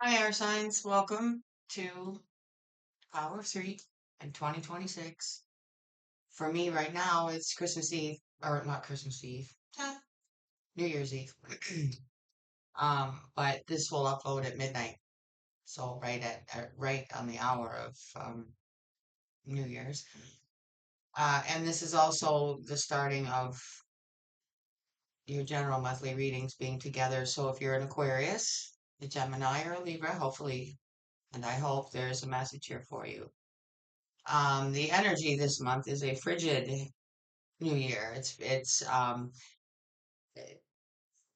Hi, air signs. Welcome to Power 3 in 2026. For me, right now, it's Christmas Eve, or not Christmas Eve, New Year's Eve. But this will upload at midnight, so right on the hour of New Year's. And this is also the starting of your general monthly readings being together. So if you're an Aquarius, a Gemini, or a Libra, hopefully, and I hope there's a message here for you. The energy this month is a frigid new year. It's eh,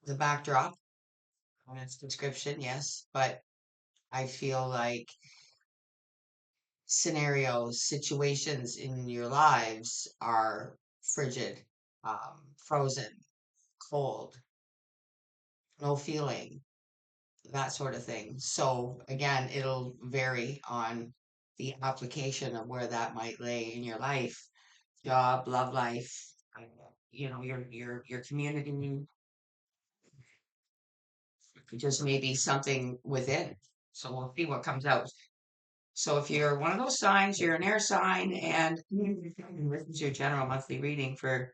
the backdrop on its description, yes, but I feel like scenarios, situations in your lives are frigid, frozen, cold, no feeling, that sort of thing. So again, it'll vary on the application of where that might lay in your life, job, love life, uh, your community, just maybe something within. So we'll see what comes out. So if you're one of those signs, you're an air sign, and this is your general monthly reading for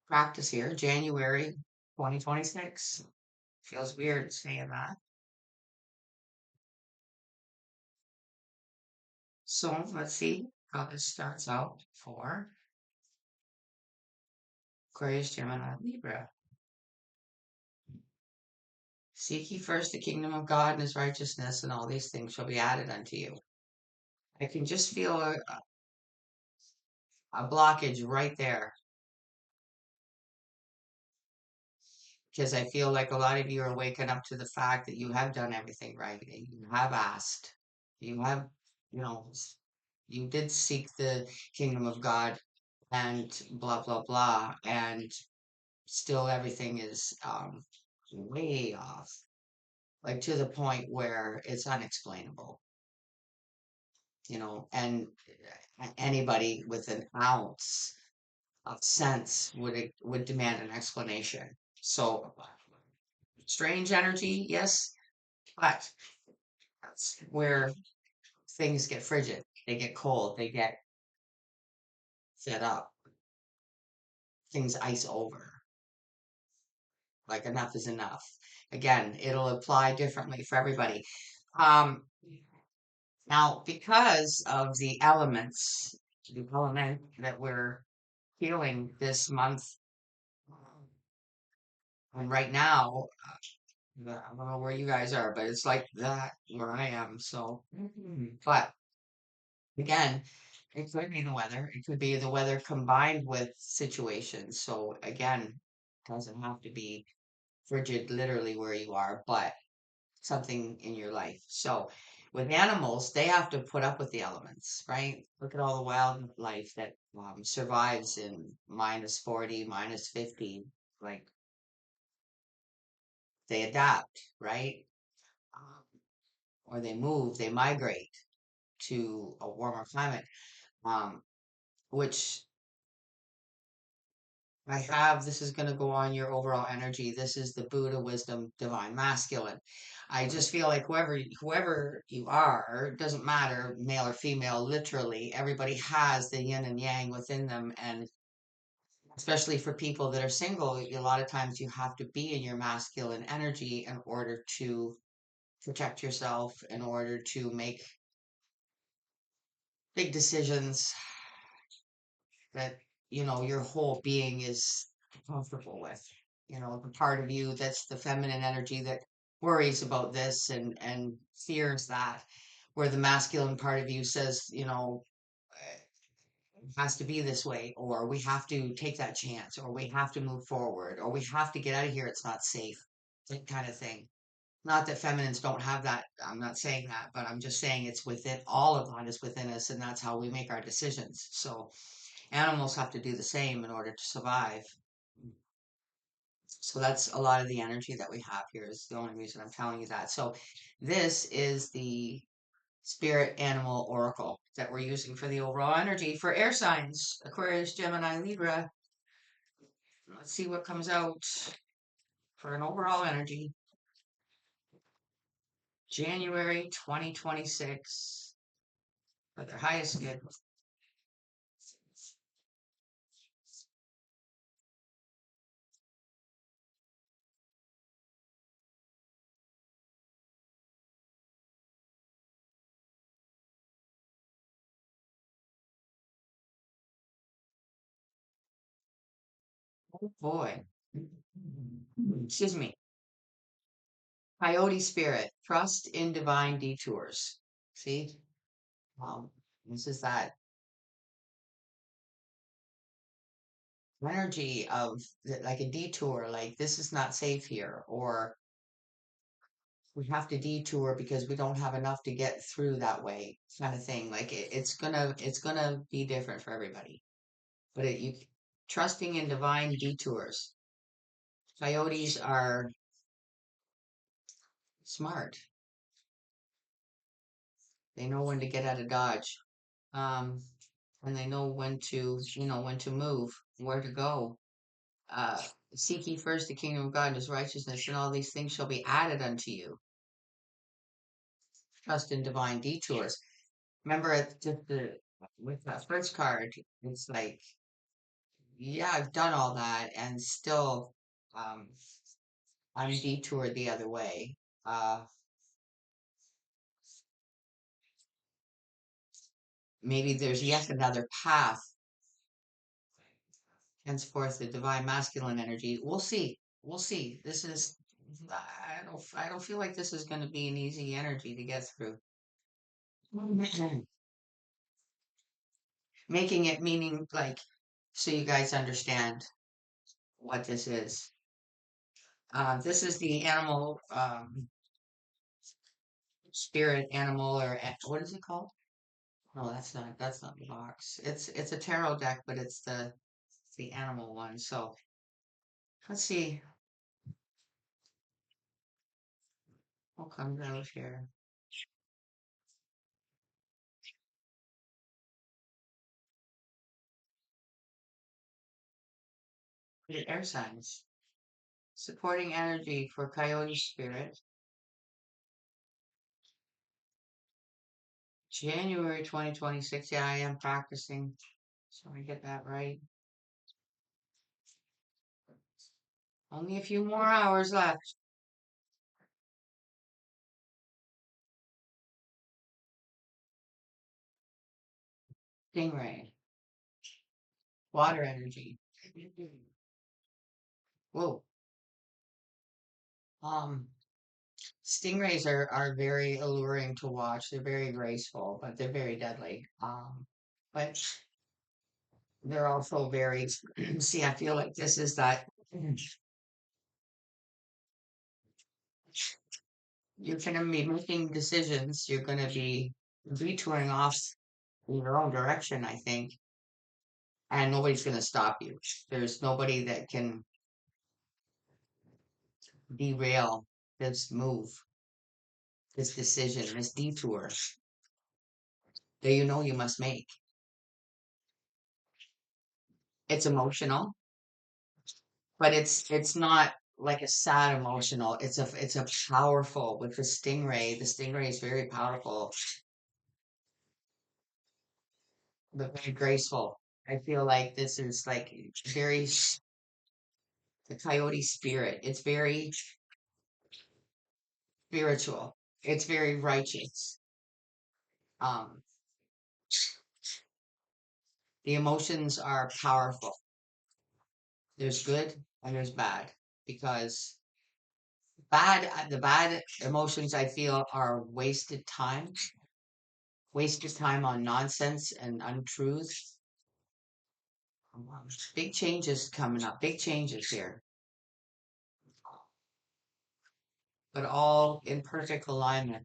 practice here, January 2026. Feels weird saying that. So let's see how this starts out for Aquarius, Gemini, Libra. Seek ye first the kingdom of God and his righteousness, and all these things shall be added unto you. I can just feel a blockage right there because I feel like a lot of you are waking up to the fact that you have done everything right. And you have asked. You have, you know, you did seek the kingdom of God and blah, blah, blah. And still everything is way off, like to the point where it's unexplainable, and anybody with an ounce of sense would demand an explanation. So strange energy, yes, but that's where things get frigid. They get cold. They get fed up. Things ice over. Like enough is enough. Again, it'll apply differently for everybody. Um, Now, because of the element that we're feeling this month, and right now, I don't know where you guys are, but it's like that where I am. So, but again, it could be the weather. It could be the weather combined with situations. So again, doesn't have to be frigid literally where you are, but something in your life. So with animals, they have to put up with the elements, right? Look at all the wildlife that survives in -40, -50. Like they adapt, right? Um, or they move, they migrate to a warmer climate. Um, which this is going to go on your overall energy. This is the Buddha wisdom, divine masculine. I just feel like whoever you are, it doesn't matter, male or female, literally, everybody has the yin and yang within them. And especially for people that are single, a lot of times you have to be in your masculine energy in order to protect yourself, in order to make big decisions that your whole being is comfortable with. The part of you that's the feminine energy that worries about this and fears that, where the masculine part of you says, it has to be this way, or we have to take that chance, or we have to move forward, or we have to get out of here, it's not safe, that kind of thing. Not that feminines don't have that. I'm not saying that, but I'm just saying it's within all of that is within us, and that's how we make our decisions. So animals have to do the same in order to survive. So that's a lot of the energy that we have here is the only reason I'm telling you that. So this is the spirit animal oracle that we're using for the overall energy for air signs, Aquarius, Gemini, Libra. Let's see what comes out for an overall energy. January 2026 for their highest good. Oh boy. Excuse me. Coyote spirit, trust in divine detours. See? This is that energy of like a detour, like this is not safe here, or we have to detour because we don't have enough to get through that way, kind of thing. Like it's gonna be different for everybody. But you trusting in divine detours. Coyotes are smart. They know when to get out of dodge. Um, and they know when to move, where to go. Uh, Seek ye first the kingdom of God and his righteousness, and all these things shall be added unto you. Trust in divine detours. Remember, just with that first card, it's like, yeah, I've done all that, and still, um, I'm detoured the other way. Maybe there's yet another path, henceforth the divine masculine energy. We'll see. We'll see. I don't feel like this is going to be an easy energy to get through. Making it meaning like, so you guys understand what this is. This is the animal, spirit animal, or what is it called? No, that's not the box. It's a tarot deck, but it's the animal one. So let's see what comes out here. The air signs. Supporting energy for Coyote Spirit. January 2026. Yeah, I am practicing. So I get that right. Only a few more hours left. Stingray. Water energy. Whoa. Um, Stingrays are very alluring to watch. They're very graceful, but they're very deadly. But they're also very, see, I feel like this is that you're going to be making decisions. You're going to be detouring off in your own direction, I think, and nobody's going to stop you. There's nobody that can derail this move, this decision, this detour that you know you must make. It's emotional, but it's not like a sad emotional. It's a powerful with the stingray. The stingray is very powerful, but very graceful. I feel like this is like very the coyote spirit. It's very spiritual. It's very righteous. Um, the emotions are powerful. There's good and there's bad because the bad emotions I feel are wasted time on nonsense and untruth. Big changes coming up, big changes here, but all in perfect alignment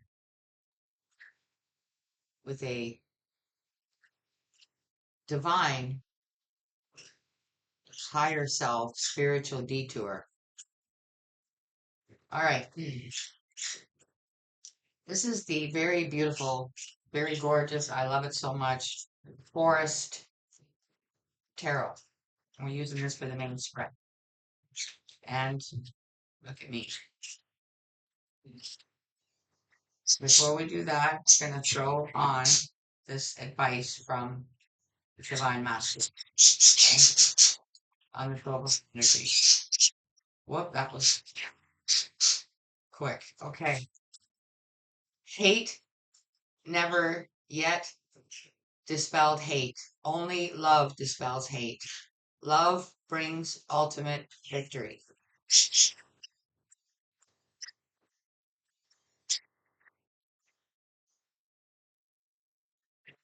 with a divine, higher self, spiritual detour. All right. This is the very beautiful, very gorgeous. I love it so much. Forest Tarot. We're using this for the main spread. And look at me. Before we do that, I'm going to throw on this advice from the Divine Master, okay? On the 12 energy. Whoop, that was quick. Okay. Hate never yet dispelled hate. Only love dispels hate. Love brings ultimate victory.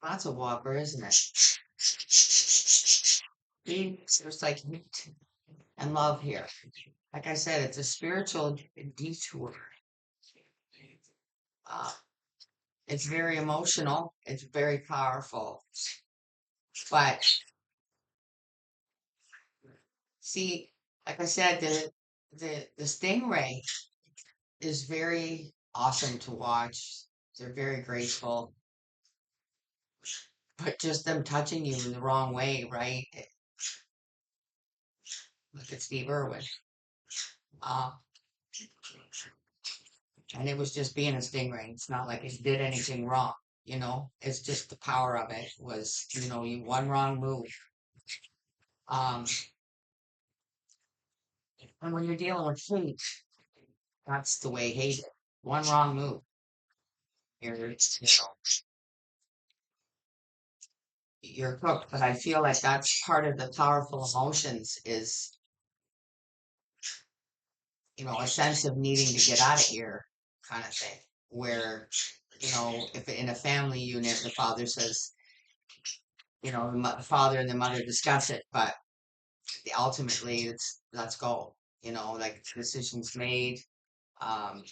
That's a whopper, isn't it? See, there's like hate and love here. Like I said, it's a spiritual detour. Uh, it's very emotional. It's very powerful. But see, like I said, the stingray is very awesome to watch. They're very graceful, but just them touching you in the wrong way, right? Look at Steve Irwin. Uh, and it was just being a stingray. It's not like it did anything wrong, you know? It's just the power of it was, you know, you one wrong move. Um, and when you're dealing with hate, that's the way hate is. One wrong move. You know, you're cooked. But I feel like that's part of the powerful emotions is, you know, a sense of needing to get out of here kind of thing. Where, you know, if in a family unit, the father says, you know, the father and the mother discuss it, but ultimately it's let's go. You know, like decisions made.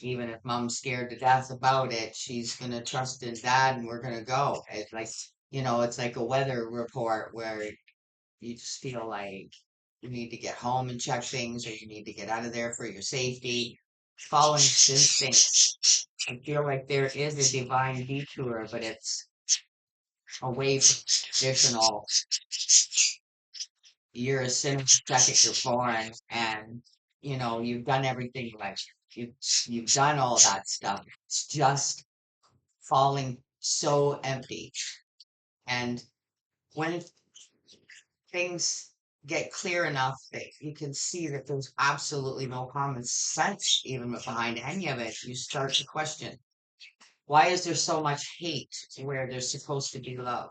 Even if mom's scared to death about it, she's gonna trust in dad, and we're gonna go. It's like, you know, it's like a weather report where you just feel like you need to get home and check things, or you need to get out of there for your safety. Following instincts. I feel like there is a divine detour, but it's away from traditional. You're a sinner the second you're born, and you know you've done everything right. You you've done all that stuff. It's just falling so empty. And when things get clear enough that you can see that there's absolutely no common sense even behind any of it, you start to question, why is there so much hate where there's supposed to be love?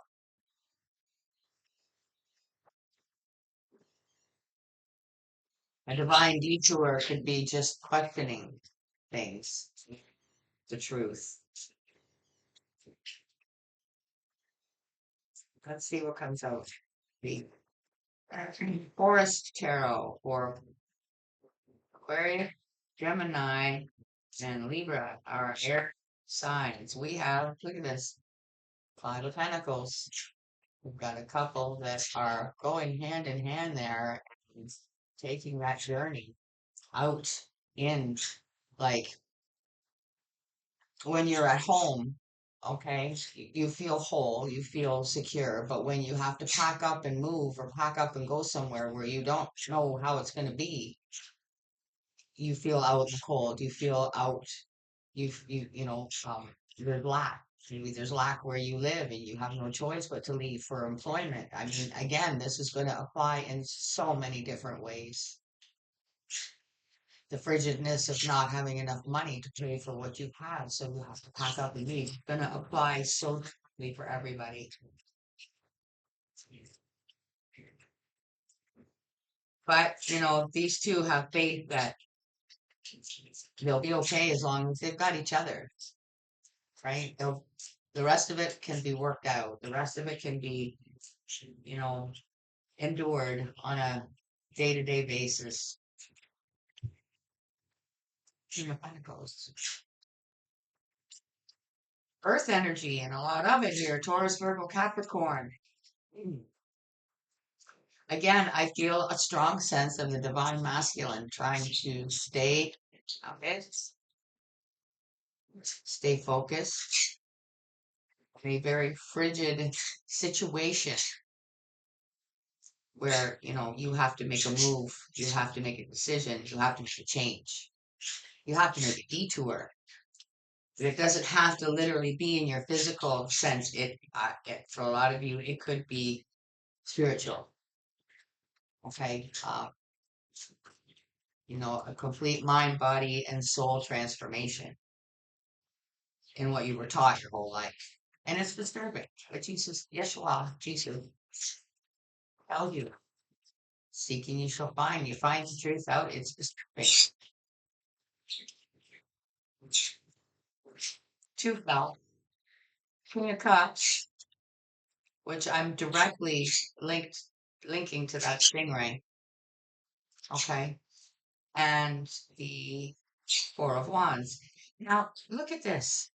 A divine detour could be just questioning things, the truth. Let's see what comes out. The Forest Tarot for Aquarius, Gemini, and Libra are air signs. We have, look at this, Five of Pentacles. We've got a couple that are going hand in hand there and taking that journey out in, like, when you're at home, okay, you feel whole, you feel secure, but when you have to pack up and move or pack up and go somewhere where you don't know how it's going to be, you feel out in the cold, you feel out, you know, there's lack. Maybe there's lack where you live and you have no choice but to leave for employment. I mean, again, this is going to apply in so many different ways. The frigidness of not having enough money to pay for what you have, so you have to pack up and leave. It's going to apply so differently for everybody. But, you know, these two have faith that they'll be okay as long as they've got each other, right? The rest of it can be worked out. The rest of it can be, you know, endured on a day-to-day basis. King of Pentacles. Earth energy and a lot of it here. Taurus, Virgo, Capricorn. Hmm. Again, I feel a strong sense of the divine masculine trying to okay, stay focused in a very frigid situation where, you know, you have to make a move, you have to make a decision, you have to make a change, you have to make a detour. It doesn't have to literally be in your physical sense. For a lot of you, it could be spiritual. Okay. A complete mind, body, and soul transformation in what you were taught your whole life. And it's disturbing. But Jesus, Yeshua, Jesus, tells you, seeking you shall find. You find the truth out. It's disturbing. Two fell. King of Cups, which I'm directly linking to that stingray. Okay. And the Four of Wands. Now, look at this.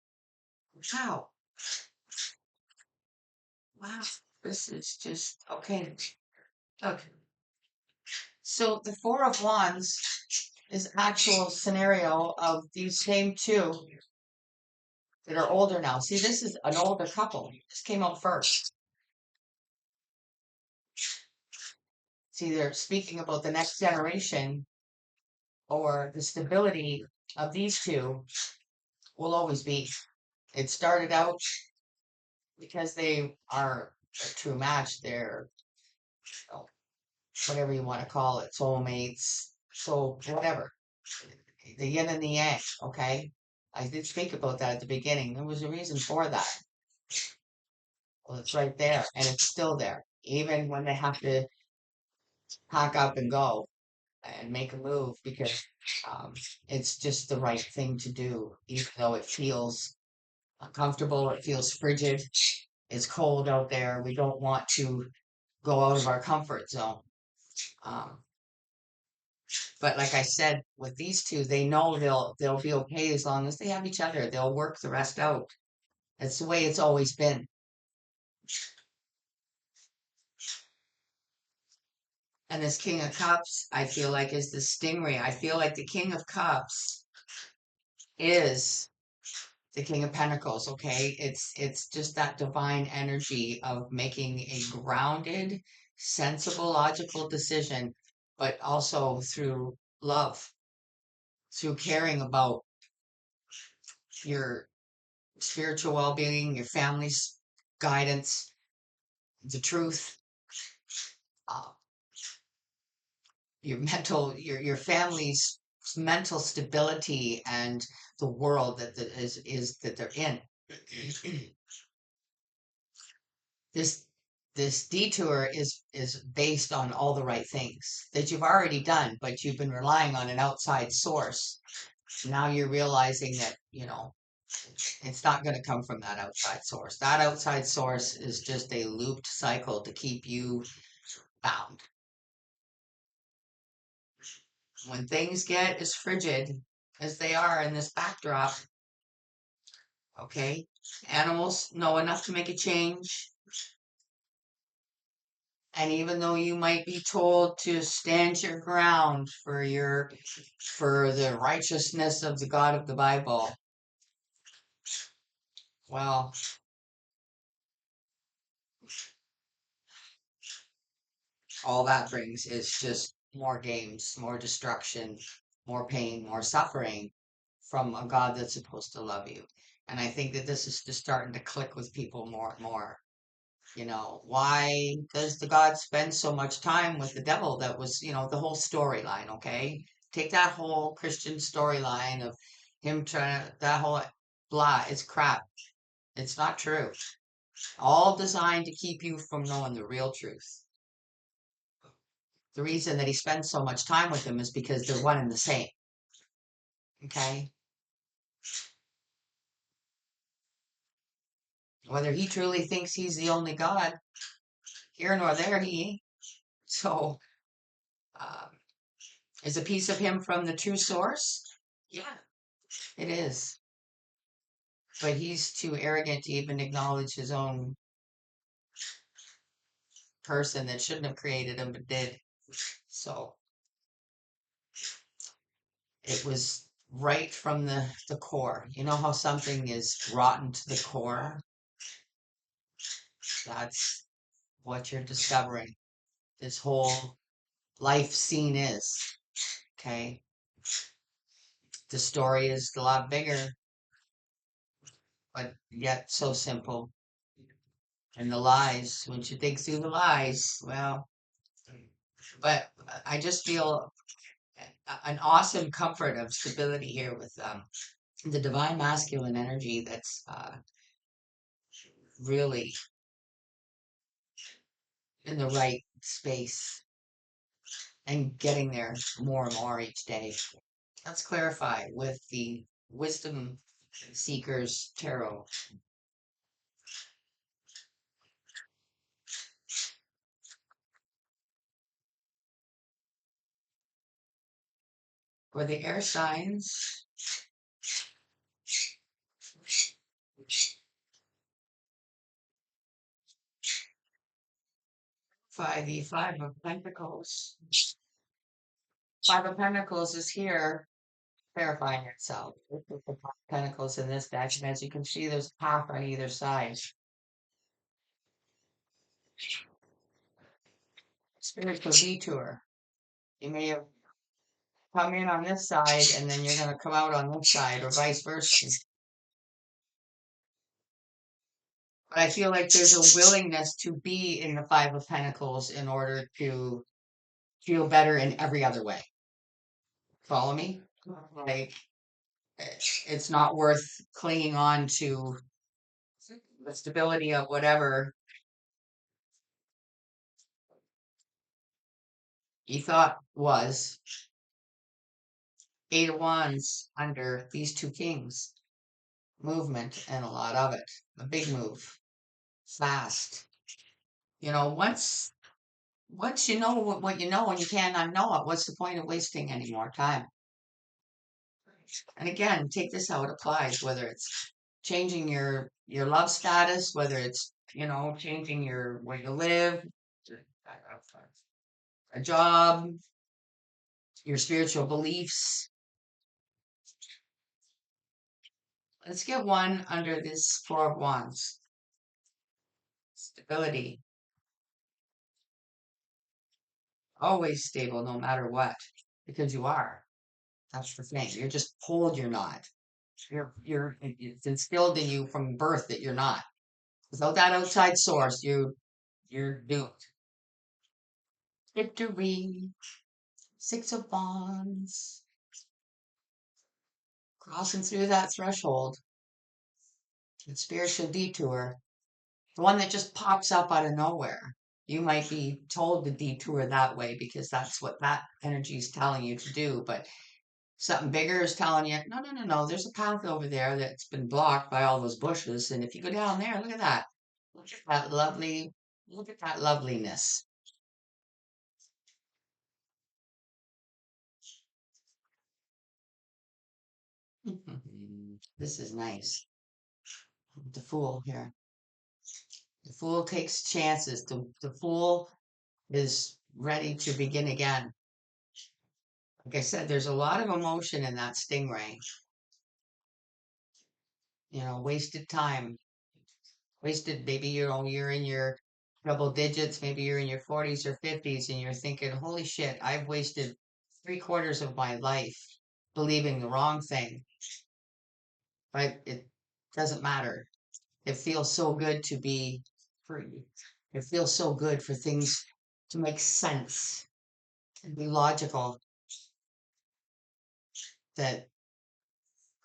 Wow. Wow. This is just okay. Look. So the Four of Wands is actual scenario of these same two that are older now. See, this is an older couple. This came out first. See, they're speaking about the next generation or the stability of these two will always be. It started out because they are a true match. They're oh, whatever you want to call it, soulmates, so whatever. The yin and the yang, okay? I did speak about that at the beginning. There was a reason for that. Well, it's right there, and it's still there. Even when they have to pack up and go and make a move because um, it's just the right thing to do, even though it feels uncomfortable, it feels frigid, it's cold out there. We don't want to go out of our comfort zone. Um, but like I said, with these two, they know they'll be okay as long as they have each other. They'll work the rest out. That's the way it's always been. And this King of Cups, I feel like, is the stingray. I feel like the King of Cups is the King of Pentacles, okay? It's just that divine energy of making a grounded, sensible, logical decision, but also through love, through caring about your spiritual well-being, your family's guidance, the truth, uh, your family's mental stability, and the world that is that they're in. this this detour is based on all the right things that you've already done, but you've been relying on an outside source. Now you're realizing that, it's not going to come from that outside source. That outside source is just a looped cycle to keep you bound. When things get as frigid as they are in this backdrop, okay, animals know enough to make a change. And even though you might be told to stand your ground for the righteousness of the God of the Bible, well, all that brings is just more games, more destruction, more pain, more suffering from a God that's supposed to love you. And I think that this is just starting to click with people more and more. Why does the God spend so much time with the devil? That was, the whole storyline, okay? Take that whole Christian storyline of him that whole blah, it's crap. It's not true. All designed to keep you from knowing the real truth. The reason that he spends so much time with them is because they're one and the same, okay? Whether he truly thinks he's the only God, here nor there, he ain't. So, um, is a piece of him from the true source? Yeah, it is. But he's too arrogant to even acknowledge his own person that shouldn't have created him but did. So it was right from the core. You know how something is rotten to the core? That's what you're discovering. This whole life scene is. Okay. The story is a lot bigger. but yet so simple. And the lies, once you think through the lies, well, but I just feel an awesome comfort of stability here with the divine masculine energy that's really in the right space and getting there more and more each day. Let's clarify with the Wisdom Seekers Tarot. For the air signs, the Five of Pentacles. Five of Pentacles is here clarifying itself. This is the Five of Pentacles in this deck, and as you can see, there's a path on either side. Spiritual detour. You may have come in on this side, and then you're going to come out on this side, or vice versa. But I feel like there's a willingness to be in the Five of Pentacles in order to feel better in every other way. Follow me? Like, it's not worth clinging on to the stability of whatever you thought was. Eight of Wands under these two kings. Movement and a lot of it. A big move. Fast. You know, once you know what you know and you can't unknow it, what's the point of wasting any more time? And again, take this how it applies, whether it's changing your love status, whether it's, you know, changing your where you live, a job, your spiritual beliefs. Let's get one under this Four of Wands. Stability. Always stable no matter what. Because you are. That's the thing. You're just told you're not. It's instilled in you from birth that you're not. Without that outside source, you're doomed. Victory. Six of Wands. Crossing through that threshold. The spiritual detour. The one that just pops up out of nowhere. You might be told to detour that way because that's what that energy is telling you to do, but something bigger is telling you, no, no, no, no, there's a path over there that's been blocked by all those bushes. And if you go down there, look at that. Look at that look at that loveliness. This is nice. The Fool here. The Fool takes chances. The Fool is ready to begin again. Like I said, there's a lot of emotion in that stingray. You know, wasted time. Wasted, maybe you're in your double digits, maybe you're in your 40s or 50s, and you're thinking, holy shit, I've wasted 3/4 of my life believing the wrong thing. But it doesn't matter. It feels so good to be free. It feels so good for things to make sense and be logical that,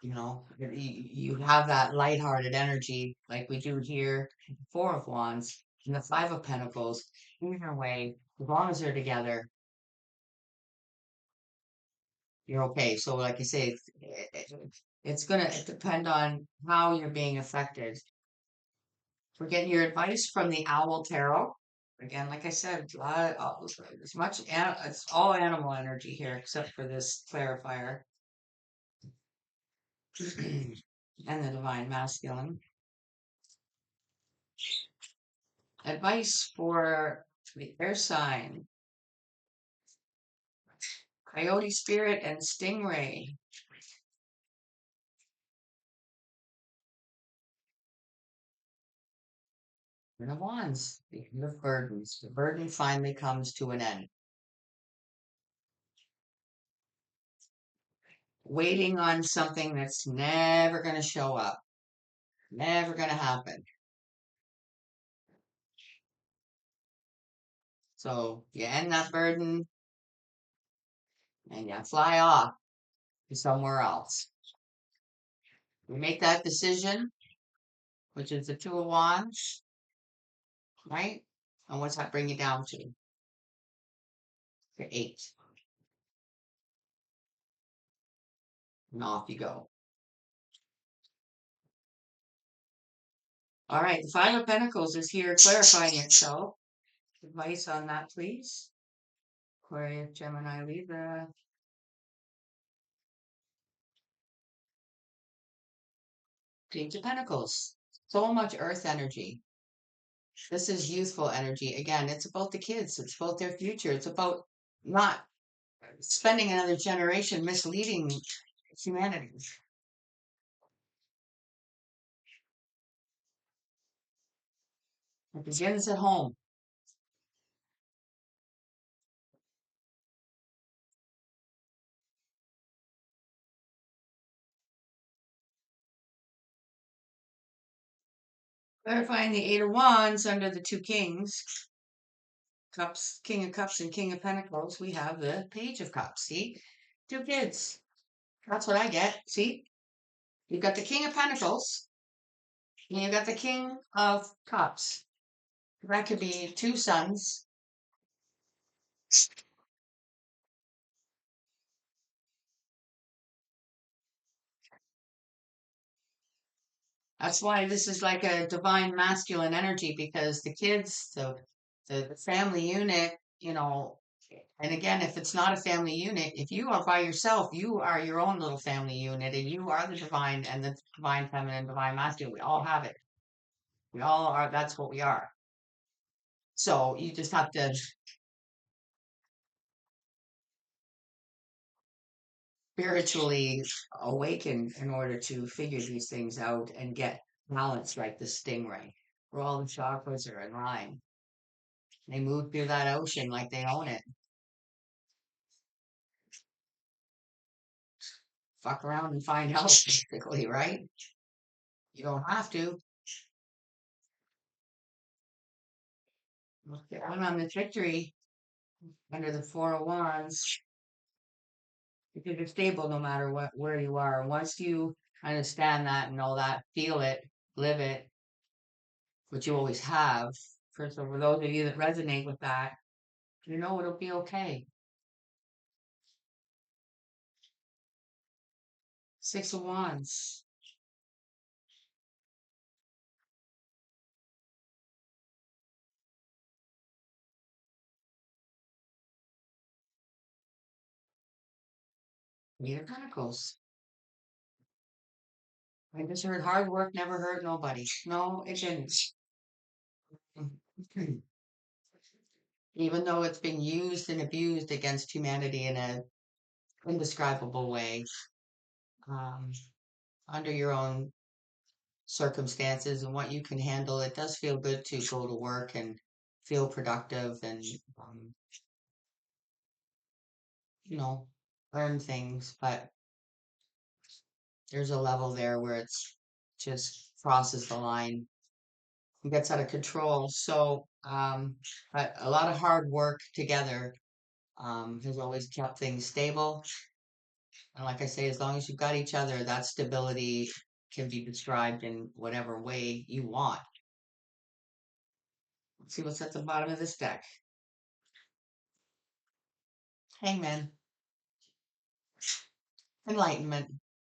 you know, you have that lighthearted energy like we do here, Four of Wands and the Five of Pentacles. Either way, as long as they're together, you're okay. So, like I say, it's gonna depend on how you're being affected. We're getting your advice from the Owl Tarot. Again, like I said, as much it's all animal energy here except for this clarifier and the divine masculine. Advice for the air sign, coyote spirit and stingray. Ten of Wands, the end of burdens. The burden finally comes to an end. Waiting on something that's never going to show up. Never gonna happen. So you end that burden and you fly off to somewhere else. You make that decision, which is the Two of Wands, right? And what's that bring you down to? The Eight. And off you go. All right, the Five of Pentacles is here clarifying itself. Advice on that, please. Aquarius, Gemini, Libra. Page of Pentacles. So much earth energy. This is youthful energy. Again, it's about the kids. It's about their future. It's about not spending another generation misleading humanity. It begins at home. Clarifying the Eight of Wands under the two kings. Cups, King of Cups and King of Pentacles. We have the Page of Cups. See? Two kids. That's what I get. See? You've got the King of Pentacles and you've got the King of Cups. That could be two sons. That's why this is like a divine masculine energy because the kids, the family unit, and again, if it's not a family unit, if you are by yourself, you are your own little family unit and you are the divine and the divine feminine, divine masculine. We all have it. We all are, that's what we are. So you just have to spiritually awaken in order to figure these things out and get balance like the stingray, where all the chakras are in line. They move through that ocean like they own it. Fuck around and find out, basically, right? You don't have to. When on the victory under the Four of Wands, because you're stable no matter what where you are. Once you understand that and know that, feel it, live it, which you always have. First of all, for those of you that resonate with that, you know it'll be okay. Six of Wands. Eight of Pentacles. I just heard hard work never hurt nobody. No, it didn't. Even though it's been used and abused against humanity in a indescribable way, um, under your own circumstances and what you can handle, it does feel good to go to work and feel productive and, um, you know, earn things. But there's a level there where it's just crosses the line and gets out of control. So, but a lot of hard work together, has always kept things stable. And like I say, as long as you've got each other, that stability can be described in whatever way you want. Let's see what's at the bottom of this deck. Hangman. Enlightenment.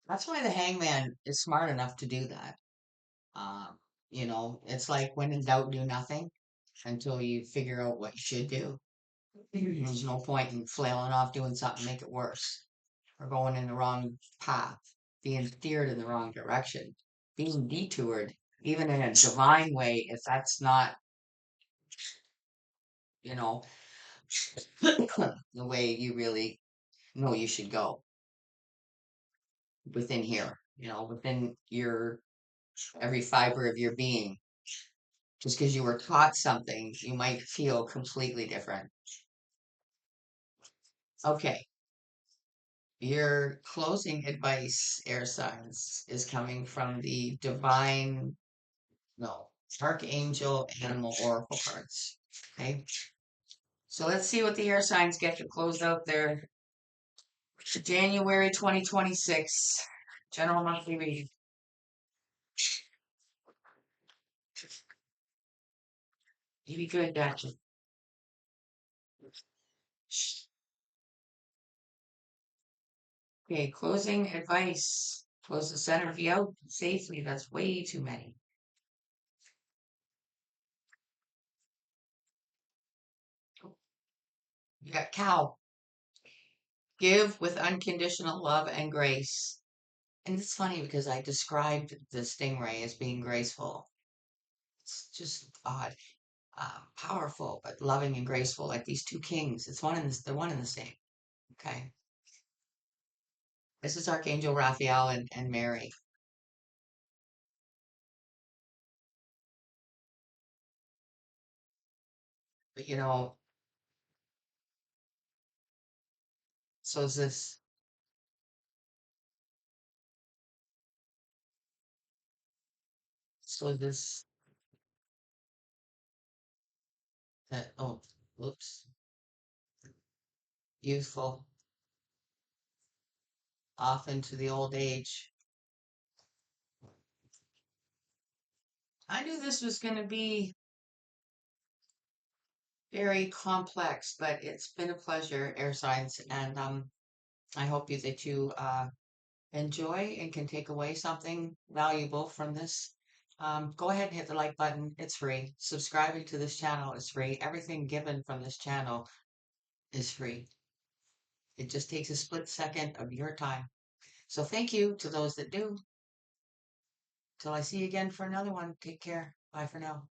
That's why the hangman is smart enough to do that. Um, it's like when in doubt, do nothing until you figure out what you should do. There's no point in flailing off doing something to make it worse or going in the wrong path, being steered in the wrong direction, being detoured, even in a divine way, if that's not, you know, the way you really know you should go within here, within your every fiber of your being. Just because you were taught something, you might feel completely different. Okay. Your closing advice, air signs, is coming from the divine, no, archangel animal oracle cards. Okay. So let's see what the air signs get to close out their January 2026 general monthly reading. You be good, gotcha. Okay, closing advice. Close the center V out safely. That's way too many. You got cow. Give with unconditional love and grace. And it's funny because I described the stingray as being graceful. It's just odd. Powerful, but loving and graceful, like these two kings. It's one and the, they're one and the same. Okay. This is Archangel Raphael and Mary. But so is this, so is this, that, oh, whoops, youthful, off into the old age. I knew this was going to be very complex, but it's been a pleasure, air signs, and I hope that you enjoy and can take away something valuable from this. Go ahead and hit the like button. It's free. Subscribing to this channel is free. Everything given from this channel is free. It just takes a split second of your time. So thank you to those that do. Till I see you again for another one. Take care. Bye for now.